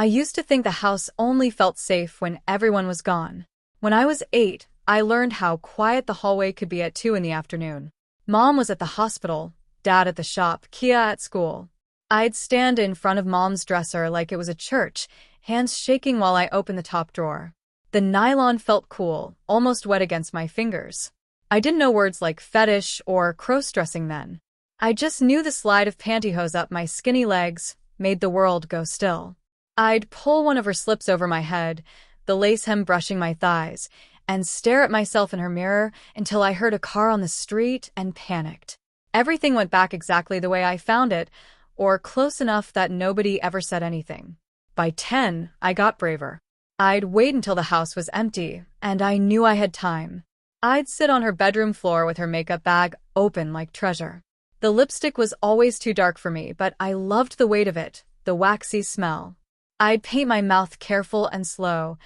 used to think the house only felt safe when everyone was gone. When I was 8, I learned how quiet the hallway could be at 2 in the afternoon. Mom was at the hospital, Dad at the shop, Kia at school. I'd stand in front of Mom's dresser like it was a church, hands shaking while I opened the top drawer. The nylon felt cool, almost wet against my fingers. I didn't know words like fetish or crossdressing then. I just knew the slide of pantyhose up my skinny legs made the world go still. I'd pull one of her slips over my head, the lace hem brushing my thighs, and stare at myself in her mirror until I heard a car on the street and panicked. Everything went back exactly the way I found it, or close enough that nobody ever said anything. By 10, I got braver. I'd wait until the house was empty, and I knew I had time. I'd sit on her bedroom floor with her makeup bag open like treasure. The lipstick was always too dark for me, but I loved the weight of it, the waxy smell. I'd paint my mouth careful and slow,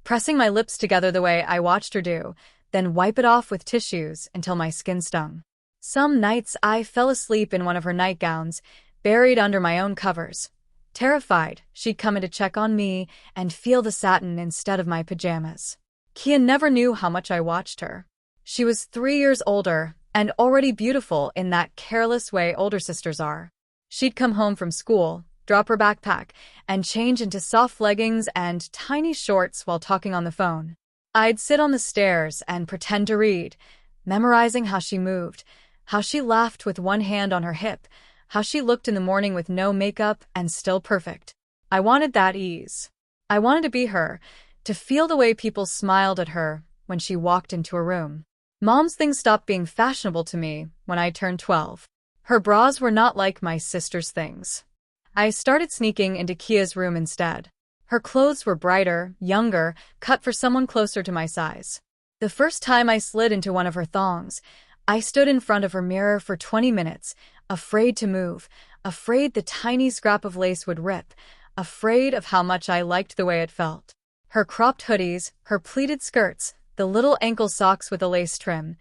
pressing my lips together the way I watched her do, then wipe it off with tissues until my skin stung. Some nights I fell asleep in one of her nightgowns, buried under my own covers. Terrified, she'd come in to check on me and feel the satin instead of my pajamas. Kia never knew how much I watched her. She was 3 years older and already beautiful in that careless way older sisters are. She'd come home from school, drop her backpack, and change into soft leggings and tiny shorts while talking on the phone. I'd sit on the stairs and pretend to read, memorizing how she moved, how she laughed with one hand on her hip, how she looked in the morning with no makeup and still perfect. I wanted that ease. I wanted to be her, to feel the way people smiled at her when she walked into a room. Mom's things stopped being fashionable to me when I turned 12. Her bras were not like my sister's things. I started sneaking into Kia's room instead. Her clothes were brighter, younger, cut for someone closer to my size. The first time I slid into one of her thongs, I stood in front of her mirror for 20 minutes, afraid to move, afraid the tiny scrap of lace would rip, afraid of how much I liked the way it felt. Her cropped hoodies, her pleated skirts, the little ankle socks with a lace trim,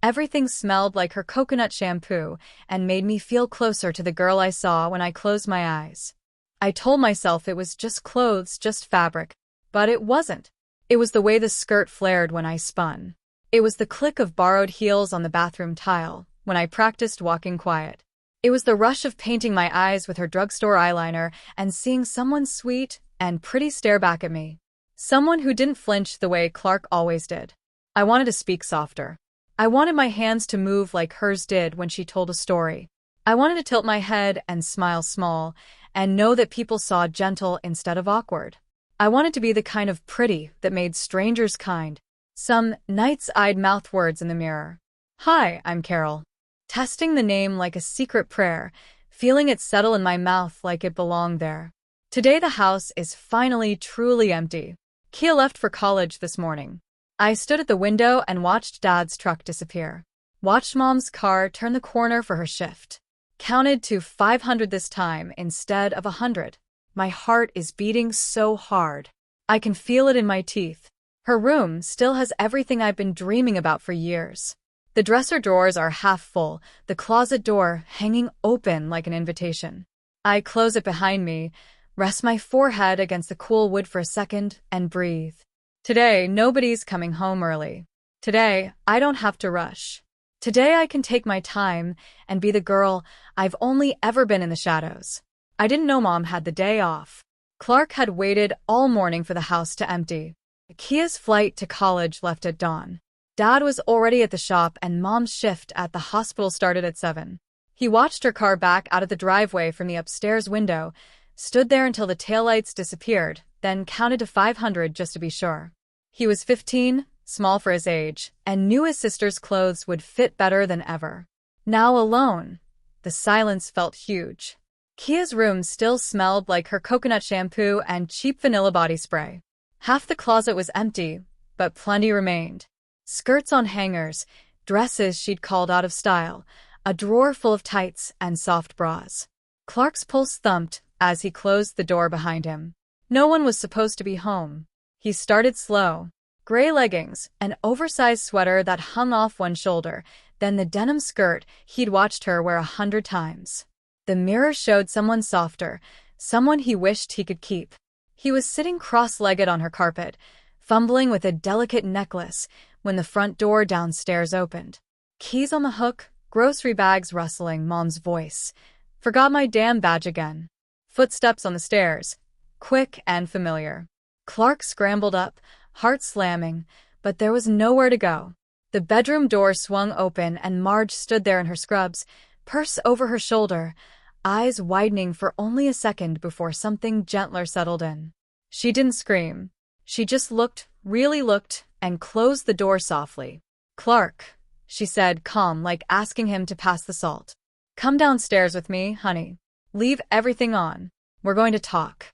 everything smelled like her coconut shampoo and made me feel closer to the girl I saw when I closed my eyes. I told myself it was just clothes, just fabric, but it wasn't. It was the way the skirt flared when I spun. It was the click of borrowed heels on the bathroom tile when I practiced walking quiet. It was the rush of painting my eyes with her drugstore eyeliner and seeing someone sweet and pretty stare back at me. Someone who didn't flinch the way Clark always did. I wanted to speak softer. I wanted my hands to move like hers did when she told a story. I wanted to tilt my head and smile small and know that people saw gentle instead of awkward. I wanted to be the kind of pretty that made strangers kind. Some nights I'd mouth words in the mirror. "Hi, I'm Carol." Testing the name like a secret prayer, feeling it settle in my mouth like it belonged there. Today the house is finally truly empty. Kia left for college this morning. I stood at the window and watched Dad's truck disappear. Watched Mom's car turn the corner for her shift. Counted to 500 this time instead of 100. My heart is beating so hard. I can feel it in my teeth. Her room still has everything I've been dreaming about for years. The dresser drawers are half full, the closet door hanging open like an invitation. I close it behind me, rest my forehead against the cool wood for a second, and breathe. Today, nobody's coming home early. Today, I don't have to rush. Today I can take my time and be the girl I've only ever been in the shadows. I didn't know Mom had the day off. Clark had waited all morning for the house to empty. Kia's flight to college left at dawn. Dad was already at the shop and Mom's shift at the hospital started at 7. He watched her car back out of the driveway from the upstairs window, stood there until the taillights disappeared, then counted to 500 just to be sure. He was 15, small for his age, and knew his sister's clothes would fit better than ever. Now alone, the silence felt huge. Kia's room still smelled like her coconut shampoo and cheap vanilla body spray. Half the closet was empty, but plenty remained. Skirts on hangers, dresses she'd called out of style, a drawer full of tights and soft bras. Clark's pulse thumped as he closed the door behind him. No one was supposed to be home. He started slow. Gray leggings, an oversized sweater that hung off one shoulder, then the denim skirt he'd watched her wear 100 times. The mirror showed someone softer, someone he wished he could keep. He was sitting cross-legged on her carpet, fumbling with a delicate necklace when the front door downstairs opened. Keys on the hook, grocery bags rustling, Mom's voice. Forgot my damn badge again. Footsteps on the stairs, quick and familiar. Clark scrambled up, heart slamming, but there was nowhere to go. The bedroom door swung open and Marge stood there in her scrubs, purse over her shoulder, eyes widening for only a second before something gentler settled in. She didn't scream. She just looked, really looked, and closed the door softly. "Clark," she said, calm, like asking him to pass the salt. "Come downstairs with me, honey. Leave everything on. We're going to talk."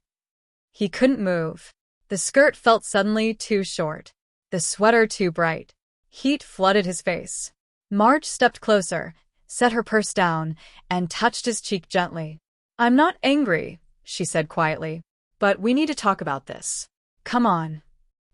He couldn't move. The skirt felt suddenly too short. The sweater too bright. Heat flooded his face. Marge stepped closer, set her purse down, and touched his cheek gently. "I'm not angry," she said quietly, "but we need to talk about this. Come on."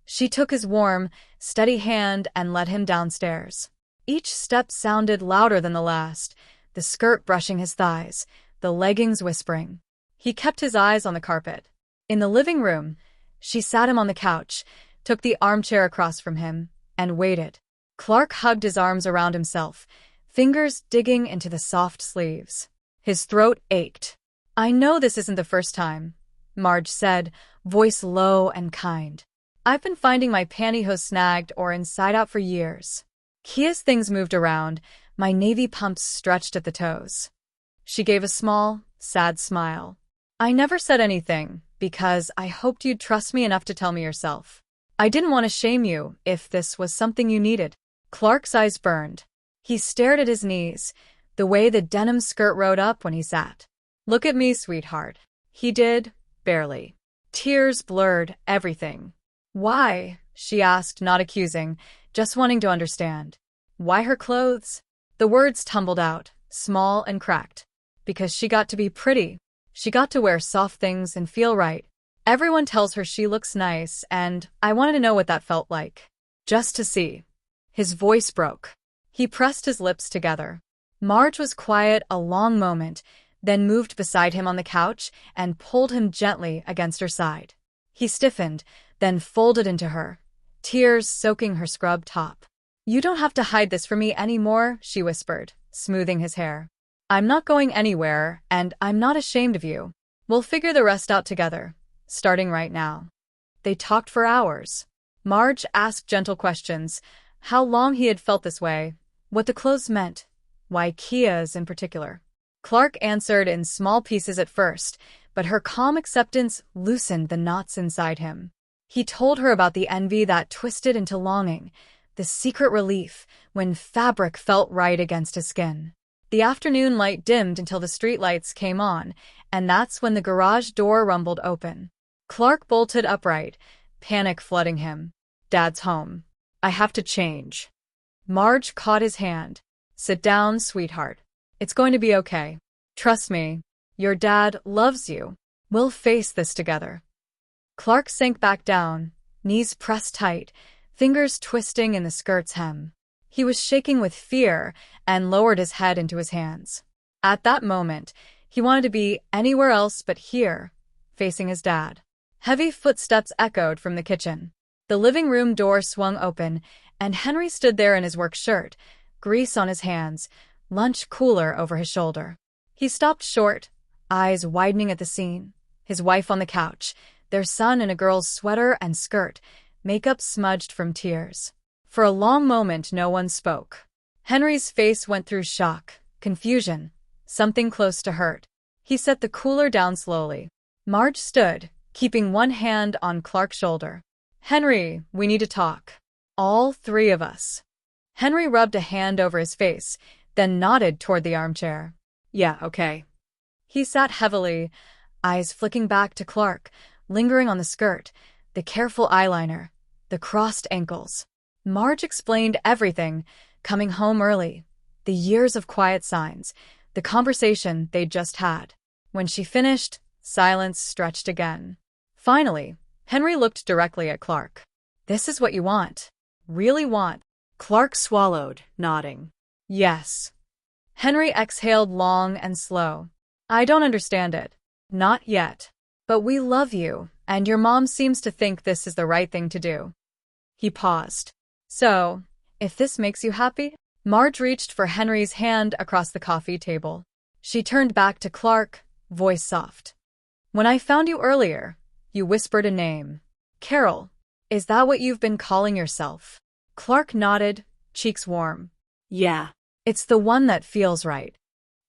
She took his warm, steady hand and led him downstairs. Each step sounded louder than the last, the skirt brushing his thighs, the leggings whispering. He kept his eyes on the carpet. In the living room, she sat him on the couch, took the armchair across from him, and waited. Clark hugged his arms around himself, fingers digging into the soft sleeves. His throat ached. "I know this isn't the first time," Marge said, voice low and kind. "I've been finding my pantyhose snagged or inside out for years." Kia's things moved around, my navy pumps stretched at the toes. She gave a small, sad smile. "I never said anything, because I hoped you'd trust me enough to tell me yourself. I didn't want to shame you if this was something you needed." Clark's eyes burned. He stared at his knees, the way the denim skirt rode up when he sat. "Look at me, sweetheart." He did, barely. Tears blurred everything. "Why?" she asked, not accusing, just wanting to understand. "Why her clothes?" The words tumbled out, small and cracked. "Because she got to be pretty. She got to wear soft things and feel right. Everyone tells her she looks nice, and I wanted to know what that felt like. Just to see." His voice broke. He pressed his lips together. Marge was quiet a long moment, then moved beside him on the couch and pulled him gently against her side. He stiffened, then folded into her, tears soaking her scrub top. "You don't have to hide this from me anymore," she whispered, smoothing his hair. "I'm not going anywhere, and I'm not ashamed of you. We'll figure the rest out together, starting right now." They talked for hours. Marge asked gentle questions, how long he had felt this way, what the clothes meant, why Kia's in particular. Clark answered in small pieces at first, but her calm acceptance loosened the knots inside him. He told her about the envy that twisted into longing, the secret relief when fabric felt right against his skin. The afternoon light dimmed until the streetlights came on, and that's when the garage door rumbled open. Clark bolted upright, panic flooding him. "Dad's home. I have to change." Marge caught his hand. "Sit down, sweetheart. It's going to be okay. Trust me. Your dad loves you. We'll face this together." Clark sank back down, knees pressed tight, fingers twisting in the skirt's hem. He was shaking with fear and lowered his head into his hands. At that moment, he wanted to be anywhere else but here, facing his dad. Heavy footsteps echoed from the kitchen. The living room door swung open, and Henry stood there in his work shirt, grease on his hands, lunch cooler over his shoulder. He stopped short, eyes widening at the scene. His wife on the couch, their son in a girl's sweater and skirt, makeup smudged from tears. For a long moment, no one spoke. Henry's face went through shock, confusion, something close to hurt. He set the cooler down slowly. Marge stood, keeping one hand on Clark's shoulder. "Henry, we need to talk. All three of us." Henry rubbed a hand over his face, then nodded toward the armchair. "Yeah, okay." He sat heavily, eyes flicking back to Clark, lingering on the skirt, the careful eyeliner, the crossed ankles. Marge explained everything, coming home early, the years of quiet signs, the conversation they'd just had. When she finished, silence stretched again. Finally, Henry looked directly at Clark. "This is what you want. Really want." Clark swallowed, nodding. "Yes." Henry exhaled long and slow. "I don't understand it. Not yet. But we love you, And your mom seems to think this is the right thing to do. He paused. So, if this makes you happy? Marge reached for Henry's hand across the coffee table. She turned back to Clark, voice soft. When I found you earlier, you whispered a name. Carol, is that what you've been calling yourself? Clark nodded, cheeks warm. Yeah. It's the one that feels right.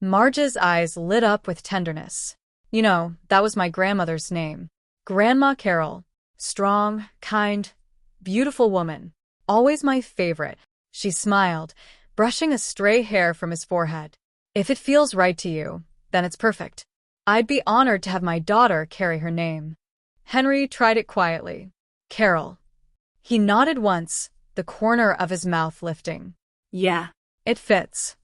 Marge's eyes lit up with tenderness. You know, that was my grandmother's name. Grandma Carol. Strong, kind, beautiful woman. Always my favorite. She smiled, brushing a stray hair from his forehead. If it feels right to you, then it's perfect. I'd be honored to have my daughter carry her name. Henry tried it quietly. Carol. He nodded once, the corner of his mouth lifting. Yeah. It fits.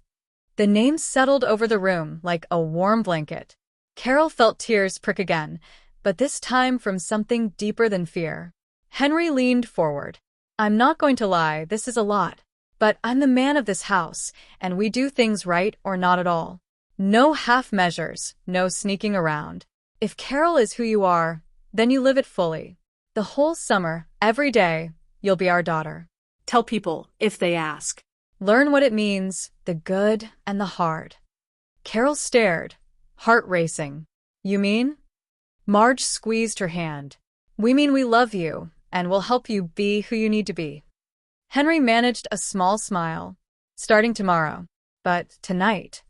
The name settled over the room like a warm blanket. Carol felt tears prick again, but this time from something deeper than fear. Henry leaned forward. I'm not going to lie, this is a lot. But I'm the man of this house, and we do things right or not at all. No half measures, no sneaking around. If Carol is who you are, then you live it fully. The whole summer, every day, you'll be our daughter. Tell people, if they ask. Learn what it means, the good and the hard. Carol stared, heart racing. You mean? Marge squeezed her hand. We mean we love you, and we'll help you be who you need to be. Henry managed a small smile. Starting tomorrow. But tonight.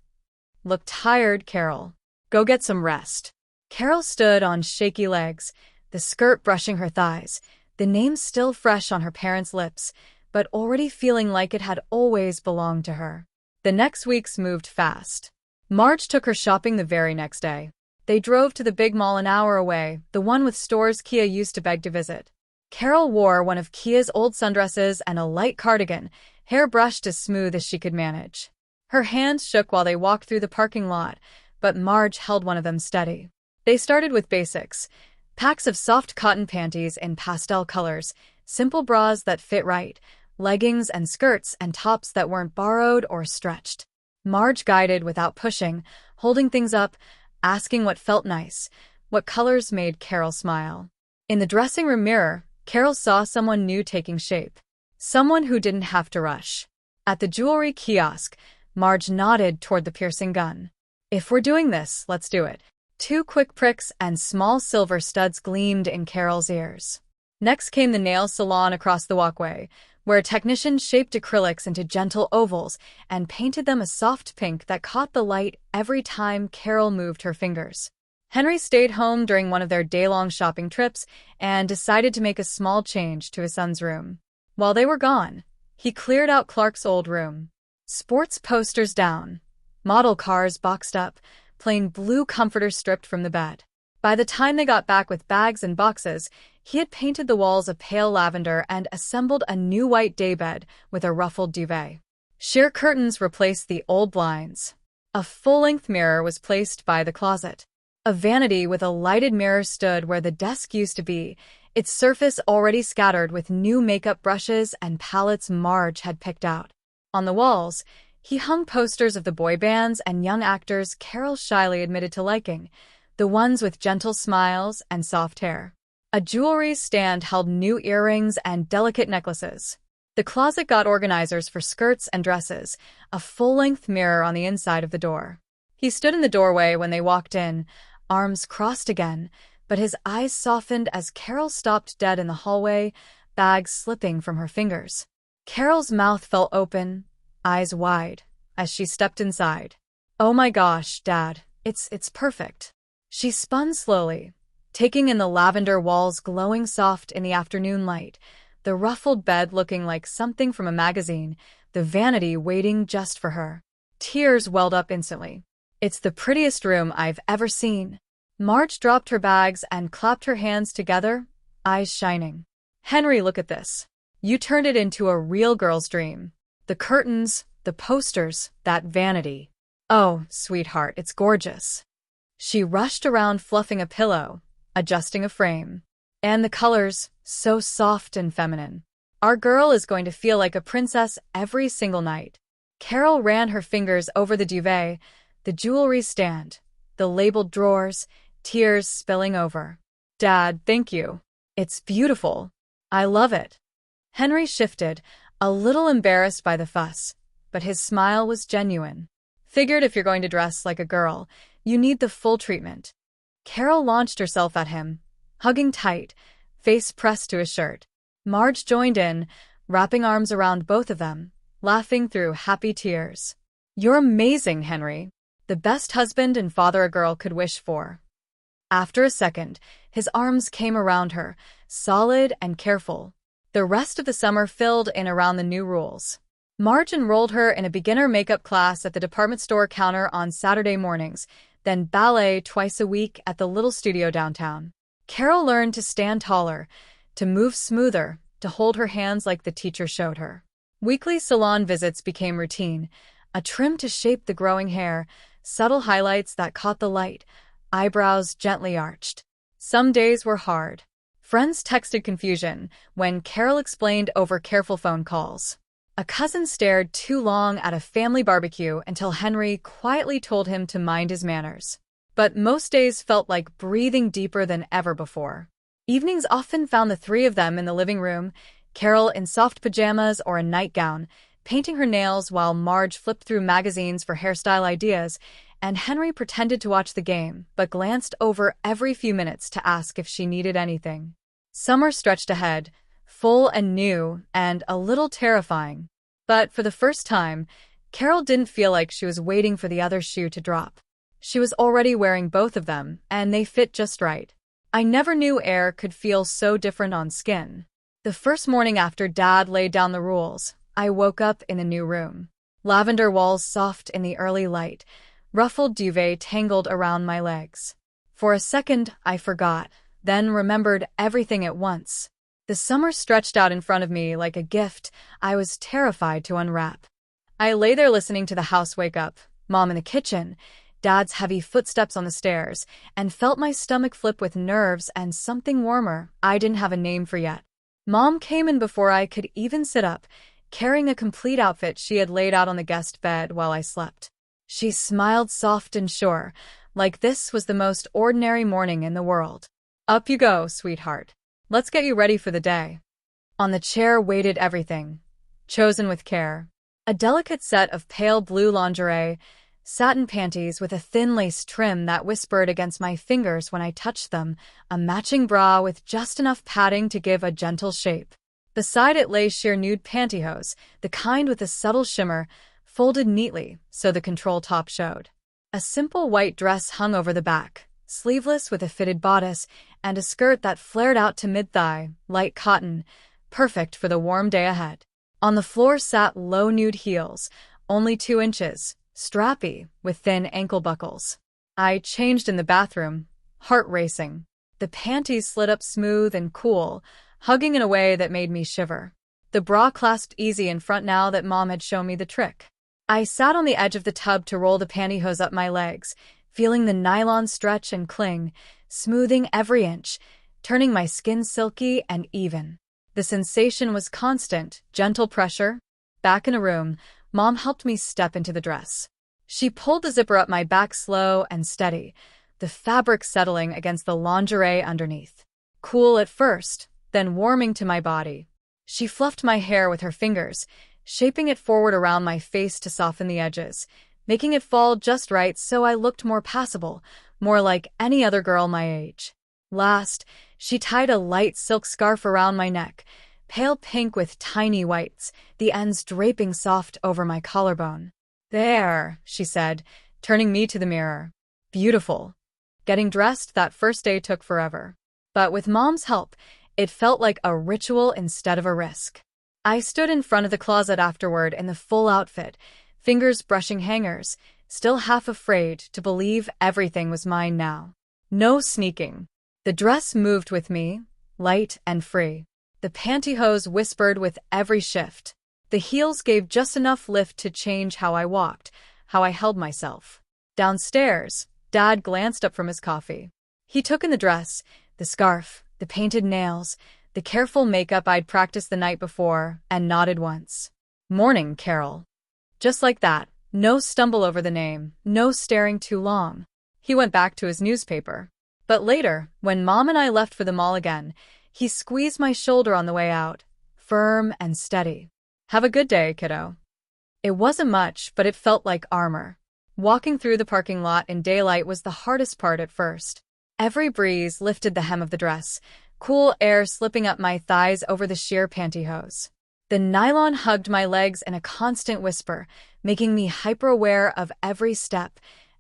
Look tired, Carol. Go get some rest. Carol stood on shaky legs, the skirt brushing her thighs, the name still fresh on her parents' lips, but already feeling like it had always belonged to her. The next weeks moved fast. Marge took her shopping the very next day. They drove to the big mall an hour away, the one with stores Kia used to beg to visit. Carol wore one of Kia's old sundresses and a light cardigan, hair brushed as smooth as she could manage. Her hands shook while they walked through the parking lot, but Marge held one of them steady. They started with basics. Packs of soft cotton panties in pastel colors, simple bras that fit right, leggings and skirts and tops that weren't borrowed or stretched. Marge guided without pushing, holding things up, asking what felt nice, what colors made Carol smile. In the dressing room mirror, Carol saw someone new taking shape. Someone who didn't have to rush. At the jewelry kiosk, Marge nodded toward the piercing gun. If we're doing this, let's do it. 2 quick pricks and small silver studs gleamed in Carol's ears. Next came the nail salon across the walkway, where a technician shaped acrylics into gentle ovals and painted them a soft pink that caught the light every time Carol moved her fingers. Henry stayed home during one of their day-long shopping trips and decided to make a small change to his son's room. While they were gone, he cleared out Clark's old room. Sports posters down, model cars boxed up, plain blue comforters stripped from the bed. By the time they got back with bags and boxes, he had painted the walls a pale lavender and assembled a new white daybed with a ruffled duvet. Sheer curtains replaced the old blinds. A full-length mirror was placed by the closet. A vanity with a lighted mirror stood where the desk used to be, its surface already scattered with new makeup brushes and palettes Marge had picked out. On the walls, he hung posters of the boy bands and young actors Carol shyly admitted to liking, the ones with gentle smiles and soft hair. A jewelry stand held new earrings and delicate necklaces. The closet got organizers for skirts and dresses, a full-length mirror on the inside of the door. He stood in the doorway when they walked in, arms crossed again, but his eyes softened as Carol stopped dead in the hallway, bags slipping from her fingers. Carol's mouth fell open, eyes wide, as she stepped inside. Oh my gosh, Dad, it's perfect. She spun slowly, taking in the lavender walls glowing soft in the afternoon light, the ruffled bed looking like something from a magazine, the vanity waiting just for her. Tears welled up instantly. It's the prettiest room I've ever seen. Marge dropped her bags and clapped her hands together, eyes shining. Henry, look at this. You turned it into a real girl's dream. The curtains, the posters, that vanity. Oh, sweetheart, it's gorgeous. She rushed around fluffing a pillow, adjusting a frame. And the colors, so soft and feminine. Our girl is going to feel like a princess every single night. Carol ran her fingers over the duvet, the jewelry stand, the labeled drawers, tears spilling over. Dad, thank you. It's beautiful. I love it. Henry shifted, a little embarrassed by the fuss, but his smile was genuine. Figured if you're going to dress like a girl, you need the full treatment. Carol launched herself at him, hugging tight, face pressed to his shirt. Marge joined in, wrapping arms around both of them, laughing through happy tears. You're amazing, Henry. The best husband and father a girl could wish for. After a second, his arms came around her, solid and careful. The rest of the summer filled in around the new rules. Marge enrolled her in a beginner makeup class at the department store counter on Saturday mornings, then ballet twice a week at the little studio downtown. Carol learned to stand taller, to move smoother, to hold her hands like the teacher showed her. Weekly salon visits became routine, a trim to shape the growing hair, subtle highlights that caught the light, eyebrows gently arched. Some days were hard. Friends texted confusion when Carol explained over careful phone calls. A cousin stared too long at a family barbecue until Henry quietly told him to mind his manners. But most days felt like breathing deeper than ever before. Evenings often found the three of them in the living room, Carol in soft pajamas or a nightgown, painting her nails while Marge flipped through magazines for hairstyle ideas, and Henry pretended to watch the game, but glanced over every few minutes to ask if she needed anything. Summer stretched ahead, full and new, and a little terrifying. But for the first time, Carol didn't feel like she was waiting for the other shoe to drop. She was already wearing both of them, and they fit just right. I never knew air could feel so different on skin. The first morning after Dad laid down the rules, I woke up in a new room. Lavender walls soft in the early light, ruffled duvet tangled around my legs. For a second, I forgot, then remembered everything at once. The summer stretched out in front of me like a gift I was terrified to unwrap. I lay there listening to the house wake up, Mom in the kitchen, Dad's heavy footsteps on the stairs, and felt my stomach flip with nerves and something warmer I didn't have a name for yet. Mom came in before I could even sit up, carrying a complete outfit she had laid out on the guest bed while I slept. She smiled soft and sure, like this was the most ordinary morning in the world. Up you go, sweetheart. Let's get you ready for the day. On the chair waited everything, chosen with care. A delicate set of pale blue lingerie, satin panties with a thin lace trim that whispered against my fingers when I touched them, a matching bra with just enough padding to give a gentle shape. Beside it lay sheer nude pantyhose, the kind with a subtle shimmer, folded neatly so the control top showed. A simple white dress hung over the back, sleeveless with a fitted bodice, and a skirt that flared out to mid-thigh, light cotton, perfect for the warm day ahead. On the floor sat low nude heels, only 2 inches, strappy, with thin ankle buckles. I changed in the bathroom, heart racing. The panties slid up smooth and cool, hugging in a way that made me shiver. The bra clasped easy in front now that Mom had shown me the trick. I sat on the edge of the tub to roll the pantyhose up my legs, feeling the nylon stretch and cling, smoothing every inch, turning my skin silky and even. The sensation was constant, gentle pressure. Back in a room, Mom helped me step into the dress. She pulled the zipper up my back slow and steady, the fabric settling against the lingerie underneath. Cool at first, then warming to my body. She fluffed my hair with her fingers, shaping it forward around my face to soften the edges, making it fall just right so I looked more passable, more like any other girl my age. Last, she tied a light silk scarf around my neck, pale pink with tiny whites, the ends draping soft over my collarbone. There, she said, turning me to the mirror. Beautiful. Getting dressed that first day took forever. But with Mom's help, it felt like a ritual instead of a risk. I stood in front of the closet afterward in the full outfit, fingers brushing hangers, still half afraid to believe everything was mine now. No sneaking. The dress moved with me, light and free. The pantyhose whispered with every shift. The heels gave just enough lift to change how I walked, how I held myself. Downstairs, Dad glanced up from his coffee. He took in the dress, the scarf, the painted nails, the careful makeup I'd practiced the night before, and nodded once. Morning, Carol. Just like that, no stumble over the name, no staring too long. He went back to his newspaper. But later, when Mom and I left for the mall again, he squeezed my shoulder on the way out, firm and steady. Have a good day, kiddo. It wasn't much, but it felt like armor. Walking through the parking lot in daylight was the hardest part at first. Every breeze lifted the hem of the dress, cool air slipping up my thighs over the sheer pantyhose. The nylon hugged my legs in a constant whisper, making me hyper-aware of every step,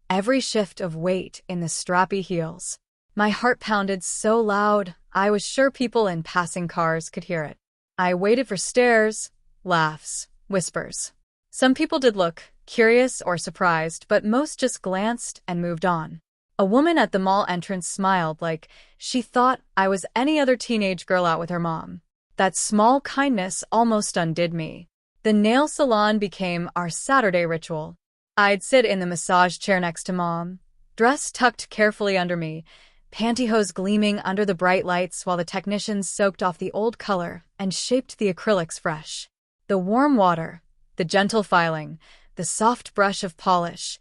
every shift of weight in the strappy heels. My heart pounded so loud, I was sure people in passing cars could hear it. I waited for stares, laughs, whispers. Some people did look, curious or surprised, but most just glanced and moved on. A woman at the mall entrance smiled like she thought I was any other teenage girl out with her mom. That small kindness almost undid me. The nail salon became our Saturday ritual. I'd sit in the massage chair next to Mom, dress tucked carefully under me, pantyhose gleaming under the bright lights while the technicians soaked off the old color and shaped the acrylics fresh. The warm water, the gentle filing, the soft brush of polish,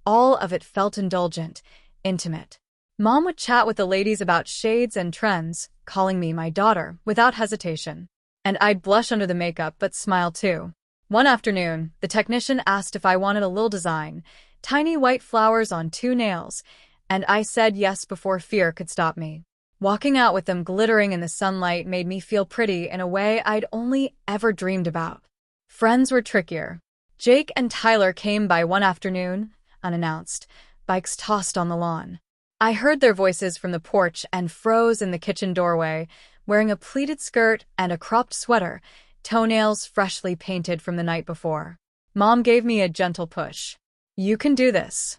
all of it felt indulgent, intimate. Mom would chat with the ladies about shades and trends, calling me my daughter without hesitation. And I'd blush under the makeup but smile too. One afternoon, the technician asked if I wanted a little design, tiny white flowers on 2 nails, and I said yes before fear could stop me. Walking out with them glittering in the sunlight made me feel pretty in a way I'd only ever dreamed about. Friends were trickier. Jake and Tyler came by one afternoon, unannounced, bikes tossed on the lawn. I heard their voices from the porch and froze in the kitchen doorway, wearing a pleated skirt and a cropped sweater, toenails freshly painted from the night before. Mom gave me a gentle push. You can do this.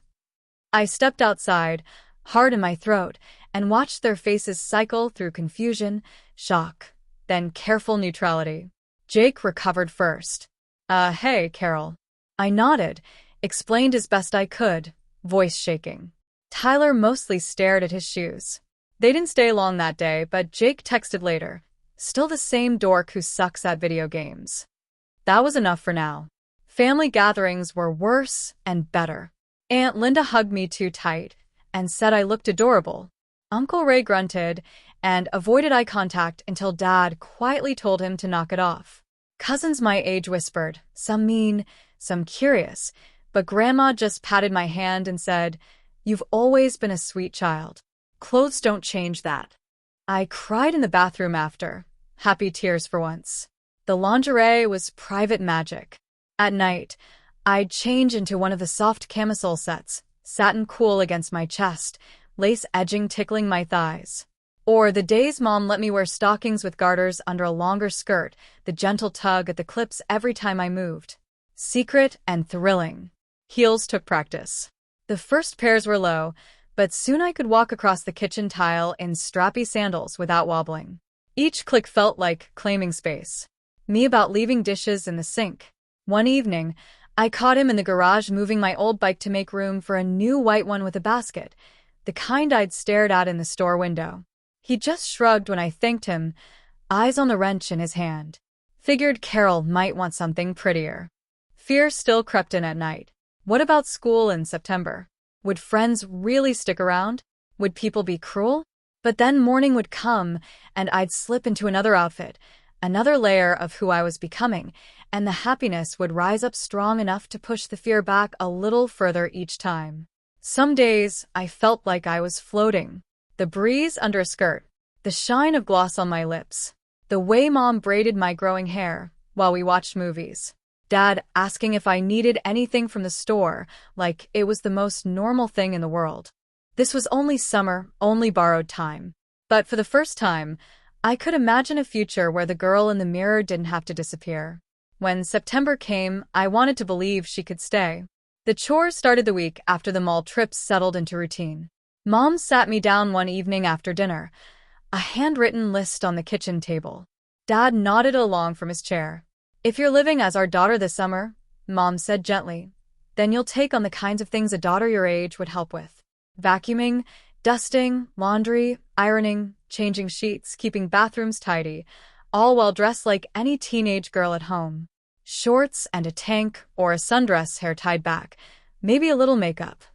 I stepped outside, heart in my throat, and watched their faces cycle through confusion, shock, then careful neutrality. Jake recovered first. Hey, Carol. I nodded, explained as best I could, voice shaking. Tyler mostly stared at his shoes. They didn't stay long that day, but Jake texted later. Still the same dork who sucks at video games. That was enough for now. Family gatherings were worse and better. Aunt Linda hugged me too tight and said I looked adorable. Uncle Ray grunted and avoided eye contact until Dad quietly told him to knock it off. Cousins my age whispered, some mean, some curious, but Grandma just patted my hand and said, "You've always been a sweet child. Clothes don't change that." I cried in the bathroom after, happy tears for once. The lingerie was private magic. At night, I'd change into one of the soft camisole sets, satin cool against my chest, lace edging tickling my thighs. Or the days Mom let me wear stockings with garters under a longer skirt, the gentle tug at the clips every time I moved. Secret and thrilling. Heels took practice. The first pairs were low, but soon I could walk across the kitchen tile in strappy sandals without wobbling. Each click felt like claiming space. Me about leaving dishes in the sink. One evening, I caught him in the garage moving my old bike to make room for a new white one with a basket, the kind I'd stared at in the store window. He just shrugged when I thanked him, eyes on the wrench in his hand. Figured Carol might want something prettier. Fear still crept in at night. What about school in September? Would friends really stick around? Would people be cruel? But then morning would come, and I'd slip into another outfit, another layer of who I was becoming, and the happiness would rise up strong enough to push the fear back a little further each time. Some days, I felt like I was floating. The breeze under a skirt, the shine of gloss on my lips, the way Mom braided my growing hair while we watched movies. Dad asking if I needed anything from the store, like it was the most normal thing in the world. This was only summer, only borrowed time. But for the first time, I could imagine a future where the girl in the mirror didn't have to disappear. When September came, I wanted to believe she could stay. The chores started the week after the mall trips settled into routine. Mom sat me down one evening after dinner, a handwritten list on the kitchen table. Dad nodded along from his chair. If you're living as our daughter this summer, Mom said gently, then you'll take on the kinds of things a daughter your age would help with. Vacuuming, dusting, laundry, ironing, changing sheets, keeping bathrooms tidy, all while dressed like any teenage girl at home. Shorts and a tank or a sundress, hair tied back, maybe a little makeup.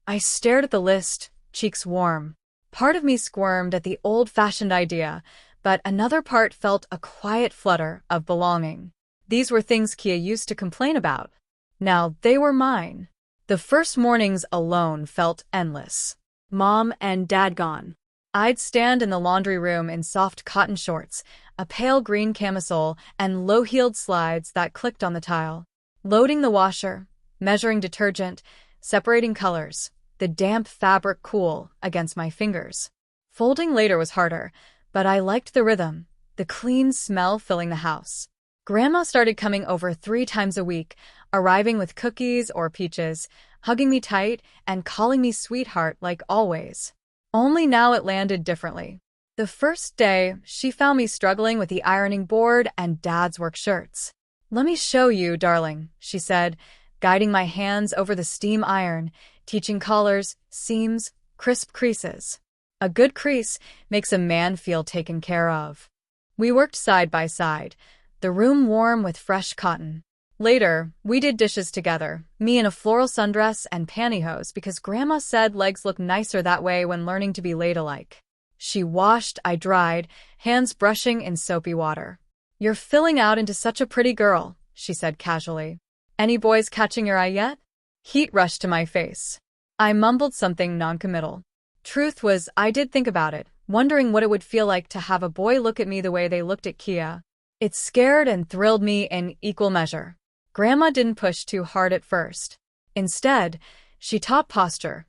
I stared at the list, cheeks warm. Part of me squirmed at the old-fashioned idea, but another part felt a quiet flutter of belonging. These were things Kia used to complain about. Now they were mine. The first mornings alone felt endless. Mom and Dad gone. I'd stand in the laundry room in soft cotton shorts, a pale green camisole, and low-heeled slides that clicked on the tile. Loading the washer, measuring detergent, separating colors, the damp fabric cool against my fingers. Folding later was harder, but I liked the rhythm, the clean smell filling the house. Grandma started coming over 3 times a week, arriving with cookies or peaches, hugging me tight and calling me sweetheart like always. Only now it landed differently. The first day, she found me struggling with the ironing board and Dad's work shirts. "Let me show you, darling," she said, guiding my hands over the steam iron, teaching collars, seams, crisp creases. A good crease makes a man feel taken care of. We worked side by side, the room warm with fresh cotton. Later, we did dishes together, me in a floral sundress and pantyhose because Grandma said legs look nicer that way when learning to be ladylike. She washed, I dried, hands brushing in soapy water. "You're filling out into such a pretty girl," she said casually. "Any boys catching your eye yet?" Heat rushed to my face. I mumbled something noncommittal. Truth was, I did think about it, wondering what it would feel like to have a boy look at me the way they looked at Kia. It scared and thrilled me in equal measure. Grandma didn't push too hard at first. Instead, she taught posture,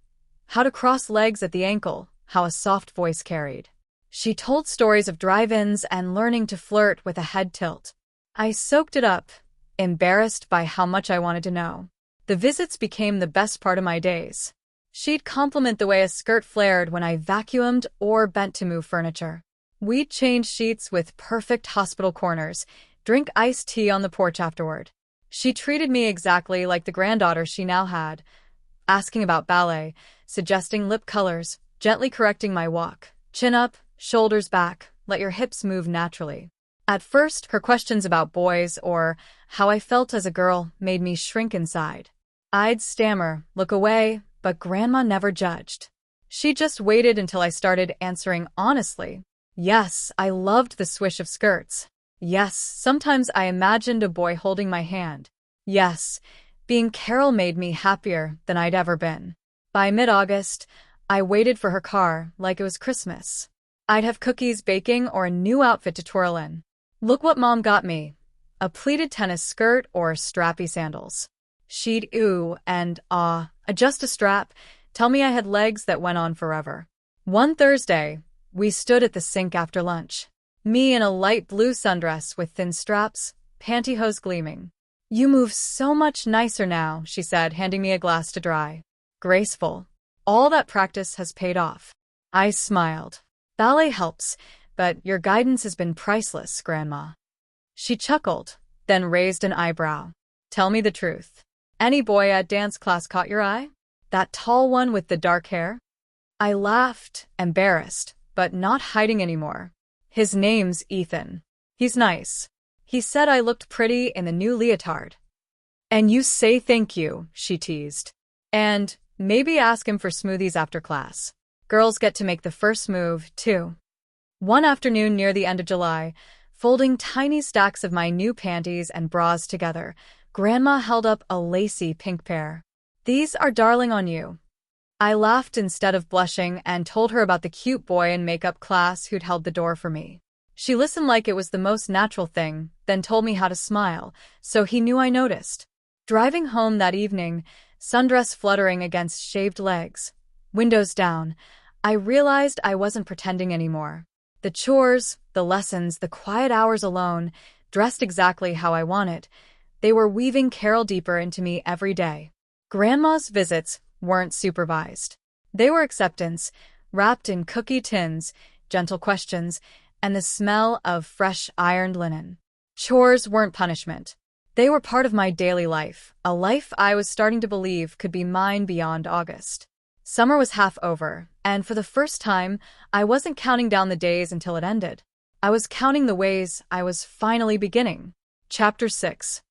how to cross legs at the ankle, how a soft voice carried. She told stories of drive-ins and learning to flirt with a head tilt. I soaked it up, embarrassed by how much I wanted to know. The visits became the best part of my days. She'd compliment the way a skirt flared when I vacuumed or bent to move furniture. We'd change sheets with perfect hospital corners, drink iced tea on the porch afterward. She treated me exactly like the granddaughter she now had, asking about ballet, suggesting lip colors, gently correcting my walk. Chin up, shoulders back, let your hips move naturally. At first, her questions about boys or how I felt as a girl made me shrink inside. I'd stammer, look away, but Grandma never judged. She just waited until I started answering honestly. Yes, I loved the swish of skirts. Yes, sometimes I imagined a boy holding my hand. Yes, being Carol made me happier than I'd ever been. By mid-August, I waited for her car like it was Christmas. I'd have cookies baking or a new outfit to twirl in. "Look what Mom got me," a pleated tennis skirt or strappy sandals. She'd ooh and ah, adjust a strap, tell me I had legs that went on forever. One Thursday, we stood at the sink after lunch. Me in a light blue sundress with thin straps, pantyhose gleaming. "You move so much nicer now," she said, handing me a glass to dry. "Graceful. All that practice has paid off." I smiled. "Ballet helps, but your guidance has been priceless, Grandma." She chuckled, then raised an eyebrow. "Tell me the truth. Any boy at dance class caught your eye? That tall one with the dark hair?" I laughed, embarrassed, but not hiding anymore. "His name's Ethan. He's nice. He said I looked pretty in the new leotard." "And you say thank you," she teased. "And maybe ask him for smoothies after class. Girls get to make the first move, too." One afternoon near the end of July, folding tiny stacks of my new panties and bras together, Grandma held up a lacy pink pair. "These are darling on you." I laughed instead of blushing and told her about the cute boy in makeup class who'd held the door for me. She listened like it was the most natural thing, then told me how to smile, so he knew I noticed. Driving home that evening, sundress fluttering against shaved legs, windows down, I realized I wasn't pretending anymore. The chores, the lessons, the quiet hours alone, dressed exactly how I wanted. They were weaving Carol deeper into me every day. Grandma's visits weren't supervised. They were acceptance, wrapped in cookie tins, gentle questions, and the smell of fresh ironed linen. Chores weren't punishment. They were part of my daily life, a life I was starting to believe could be mine beyond August. Summer was half over, and for the first time, I wasn't counting down the days until it ended. I was counting the ways I was finally beginning. Chapter 6.